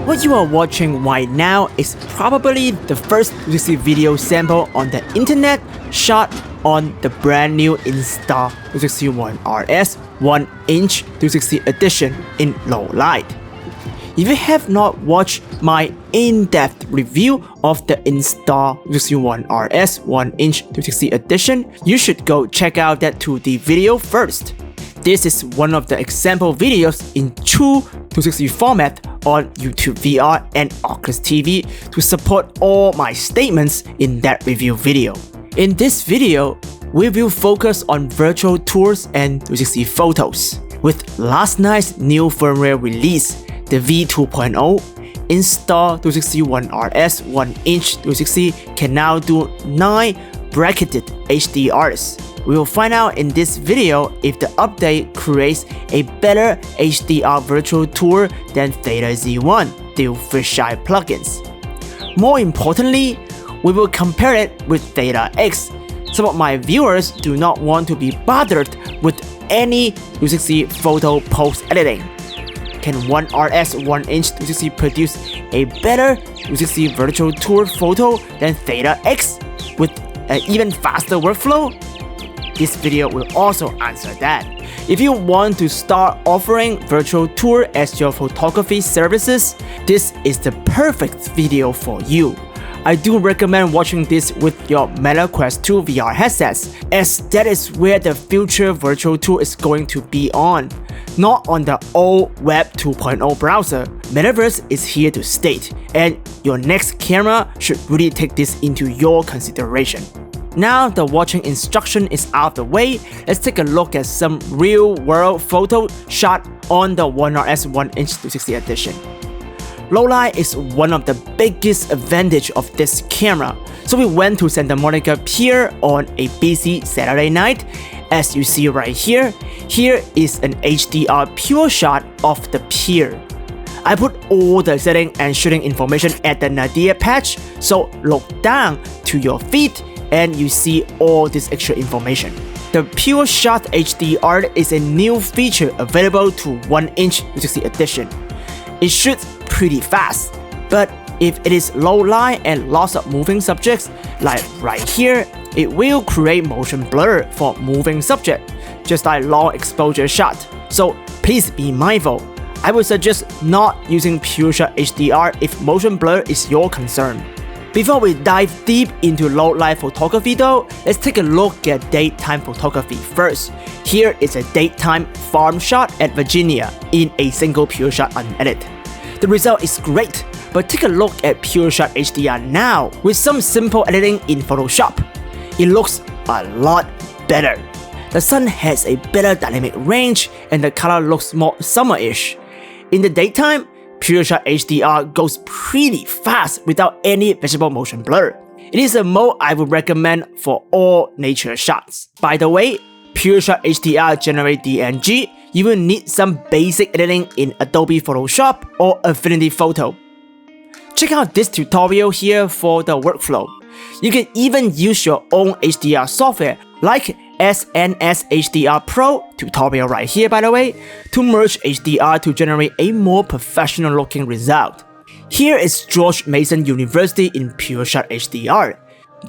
What you are watching right now is probably the first 360 video sample on the internet shot on the brand new Insta360 ONE RS 1-inch 360 edition in low light. If you have not watched my in-depth review of the Insta360 ONE RS 1-inch 360 edition, you should go check out that 2D video first. This is one of the example videos in true 360 format on YouTube VR and Oculus TV to support all my statements in that review video. In this video, we will focus on virtual tours and 360 photos. With last night's new firmware release, the V2.0, Insta360 ONE RS 1-inch 360 can now do 9 bracketed HDRs. We will find out in this video if the update creates a better HDR virtual tour than Theta Z1 DualFisheye plugins. More importantly, we will compare it with Theta X. Some of my viewers do not want to be bothered with any 360 photo post-editing. Can ONE RS 1-inch 360 produce a better 360 virtual tour photo than Theta X with an even faster workflow? This video will also answer that. If you want to start offering virtual tour as your photography services, this is the perfect video for you. I do recommend watching this with your Meta Quest 2 VR headsets, as that is where the future virtual tour is going to be on, not on the old Web 2.0 browser. Metaverse is here to stay, and your next camera should really take this into your consideration. Now the watching instruction is out of the way, let's take a look at some real-world photos shot on the ONE RS 1-inch 360 edition. Low light is one of the biggest advantages of this camera, so we went to Santa Monica Pier on a busy Saturday night. As you see right here, here is an HDR pure shot of the pier. I put all the setting and shooting information at the nadir patch, so look down to your feet and you see all this extra information. The PureShot HDR is a new feature available to 1-inch 360 edition. It shoots pretty fast, but if it is low light and lots of moving subjects, like right here, it will create motion blur for moving subject, just like long exposure shot. So please be mindful. I would suggest not using PureShot HDR if motion blur is your concern. Before we dive deep into low light photography though, let's take a look at daytime photography first. Here is a daytime farm shot at Virginia in a single PureShot unedited. The result is great, but take a look at PureShot HDR now with some simple editing in Photoshop. It looks a lot better. The sun has a better dynamic range and the color looks more summer-ish. In the daytime, PureShot HDR goes pretty fast without any visible motion blur. It is a mode I would recommend for all nature shots. By the way, PureShot HDR generate DNG, you will need some basic editing in Adobe Photoshop or Affinity Photo. Check out this tutorial here for the workflow. You can even use your own HDR software like SNS-HDR Pro, tutorial right here by the way, to merge HDR to generate a more professional looking result. Here is George Mason University in PureShot HDR.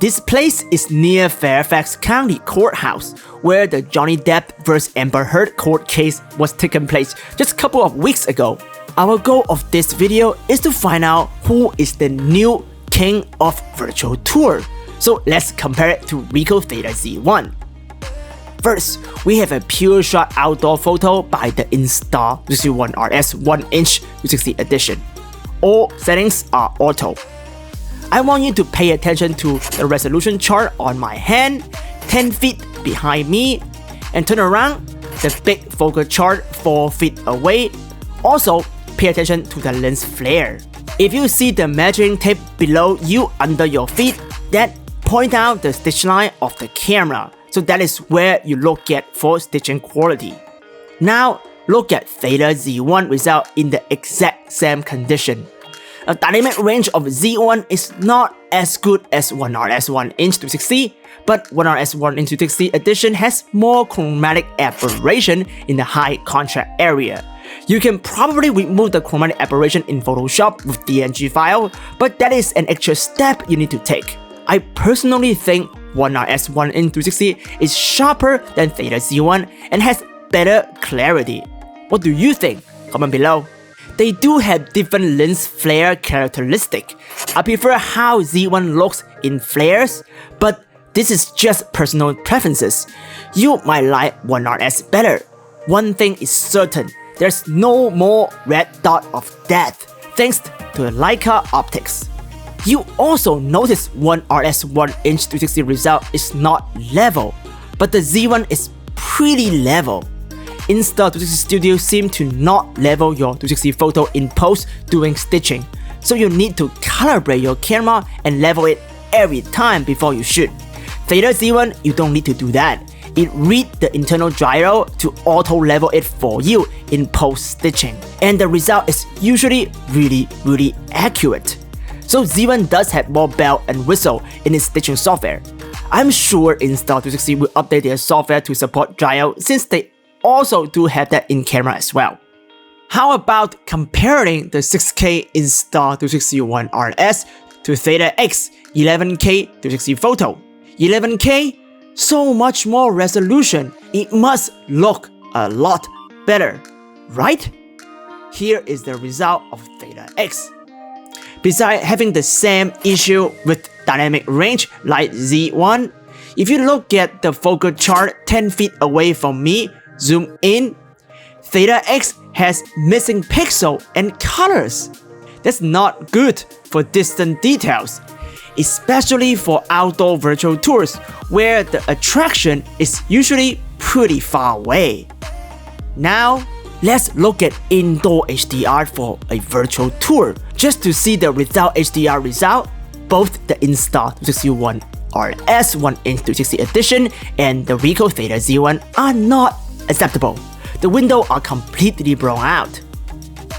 This place is near Fairfax County Courthouse, where the Johnny Depp vs Amber Heard court case was taking place just a couple of weeks ago. Our goal of this video is to find out who is the new king of virtual tour. So let's compare it to Ricoh Theta Z1. First, we have a PureShot outdoor photo by the Insta360 ONE RS 1-inch 360 edition. All settings are auto. I want you to pay attention to the resolution chart on my hand, 10 feet behind me, and turn around, the big focal chart 4 feet away. Also, pay attention to the lens flare. If you see the measuring tape below you under your feet, that point out the stitch line of the camera. So that is where you look at for stitching quality. Now, look at Theta Z1 result in the exact same condition. A dynamic range of Z1 is not as good as ONE RS 1-inch 360, but ONE RS 1-inch 360 edition has more chromatic aberration in the high contrast area. You can probably remove the chromatic aberration in Photoshop with DNG file, but that is an extra step you need to take. I personally think ONE RS 1-inch 360 is sharper than Theta Z1 and has better clarity. What do you think? Comment below. They do have different lens flare characteristics. I prefer how Z1 looks in flares, but this is just personal preferences. You might like ONE RS better. One thing is certain, there's no more red dot of death thanks to the Leica optics. You also notice ONE RS 1-inch 360 result is not level, but the Z1 is pretty level. Insta360 Studio seems to not level your 360 photo in post during stitching, so you need to calibrate your camera and level it every time before you shoot. Theta Z1, you don't need to do that. It reads the internal gyro to auto level it for you in post stitching, and the result is usually really accurate. So Z1 does have more bell and whistle in its stitching software. I'm sure Insta360 will update their software to support gyro since they also do have that in camera as well. How about comparing the 6K Insta360 ONE RS to Theta X 11K 360 photo? 11K? So much more resolution, it must look a lot better, right? Here is the result of Theta X. Besides having the same issue with dynamic range like Z1, if you look at the focal chart 10 feet away from me, zoom in, Theta X has missing pixel and colors. That's not good for distant details, especially for outdoor virtual tours where the attraction is usually pretty far away. Now, let's look at indoor HDR for a virtual tour. Just to see the without HDR result, both the Insta360 ONE RS 1-inch 360 edition and the Ricoh Theta Z1 are not acceptable. The windows are completely blown out.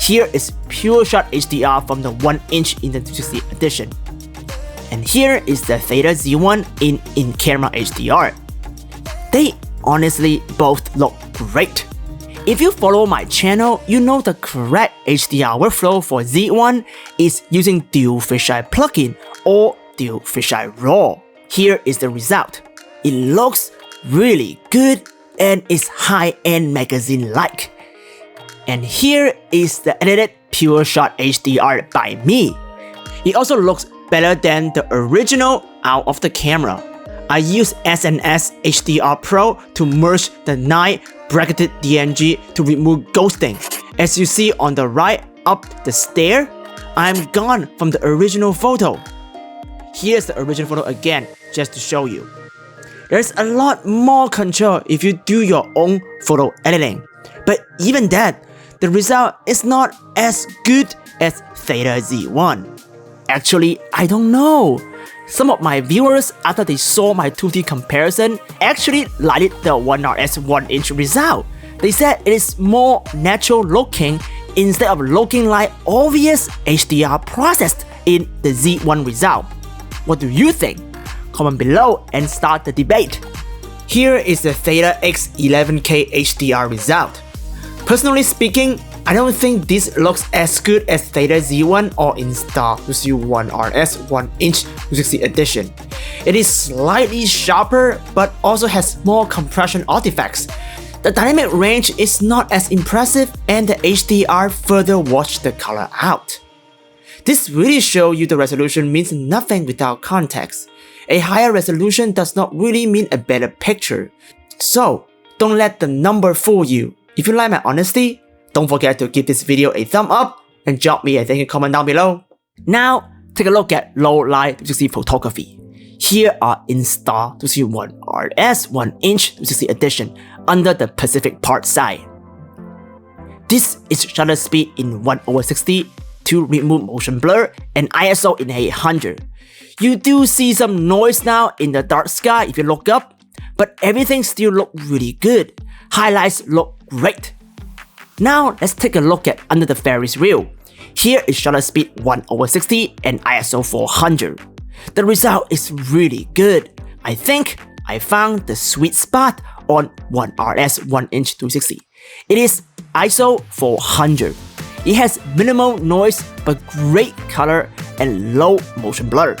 Here is PureShot HDR from the 1-inch in the 360 edition. And here is the Theta Z1 in camera HDR. They honestly both look great. If you follow my channel, you know the correct HDR workflow for Z1 is using DualFisheye plugin or DualFisheye RAW. Here is the result. It looks really good and is high-end magazine-like. And here is the edited PureShot HDR by me. It also looks better than the original out of the camera. I use SNS-HDR Pro to merge the 9 bracketed DNG to remove ghosting. As you see on the right up the stair, I'm gone from the original photo. Here's the original photo again, just to show you. There's a lot more control if you do your own photo editing. But even that, the result is not as good as Theta Z1. Actually, I don't know. Some of my viewers, after they saw my 2D comparison, actually liked the ONE RS 1-inch result. They said it is more natural looking instead of looking like obvious HDR processed in the Z1 result. What do you think? Comment below and start the debate. Here is the Theta X 11K HDR result. Personally speaking, I don't think this looks as good as Theta Z1 or Insta360 ONE RS 1-inch 360 edition. It is slightly sharper but also has more compression artifacts. The dynamic range is not as impressive and the HDR further washed the color out. This really shows you the resolution means nothing without context. A higher resolution does not really mean a better picture. So, don't let the number fool you. If you like my honesty, don't forget to give this video a thumb up and drop me a thank you comment down below. Now, take a look at low light 360 photography. Here are Insta360 ONE RS 1-inch 360 edition under the Pacific part side. This is shutter speed in 1/60 to remove motion blur and ISO in 800. You do see some noise now in the dark sky if you look up, but everything still looks really good. Highlights look great. Now let's take a look at under the Ferris wheel. Here is shutter speed 1/60 and ISO 400. The result is really good. I think I found the sweet spot on ONE RS 1-inch 360. It is ISO 400. It has minimal noise but great color and low motion blur.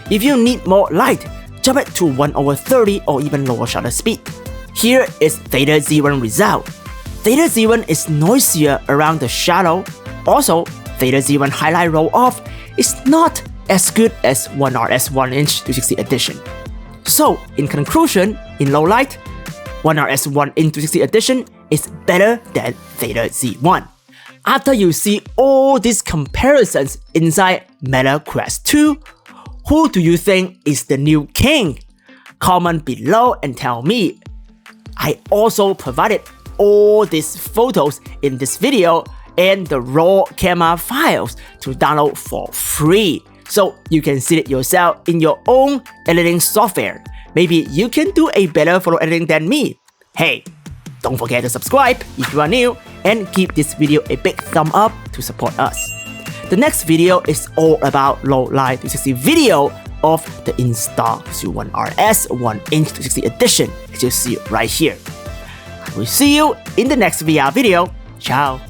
If you need more light, jump it to 1/30 or even lower shutter speed. Here is Theta Z1 result. Theta Z1 is noisier around the shadow. Also, Theta Z1 highlight roll off is not as good as ONE RS 1-inch 360 edition. So, in conclusion, in low light, ONE RS 1-inch 360 edition is better than Theta Z1. After you see all these comparisons inside Meta Quest 2, who do you think is the new king? Comment below and tell me. I also provided all these photos in this video and the raw camera files to download for free, so you can see it yourself in your own editing software. Maybe you can do a better photo editing than me. Hey, don't forget to subscribe if you are new and give this video a big thumb up to support us. The next video is all about low light 360 video of the Insta360 ONE RS 1-inch 360 edition, as you see right here. I will see you in the next VR video. Ciao!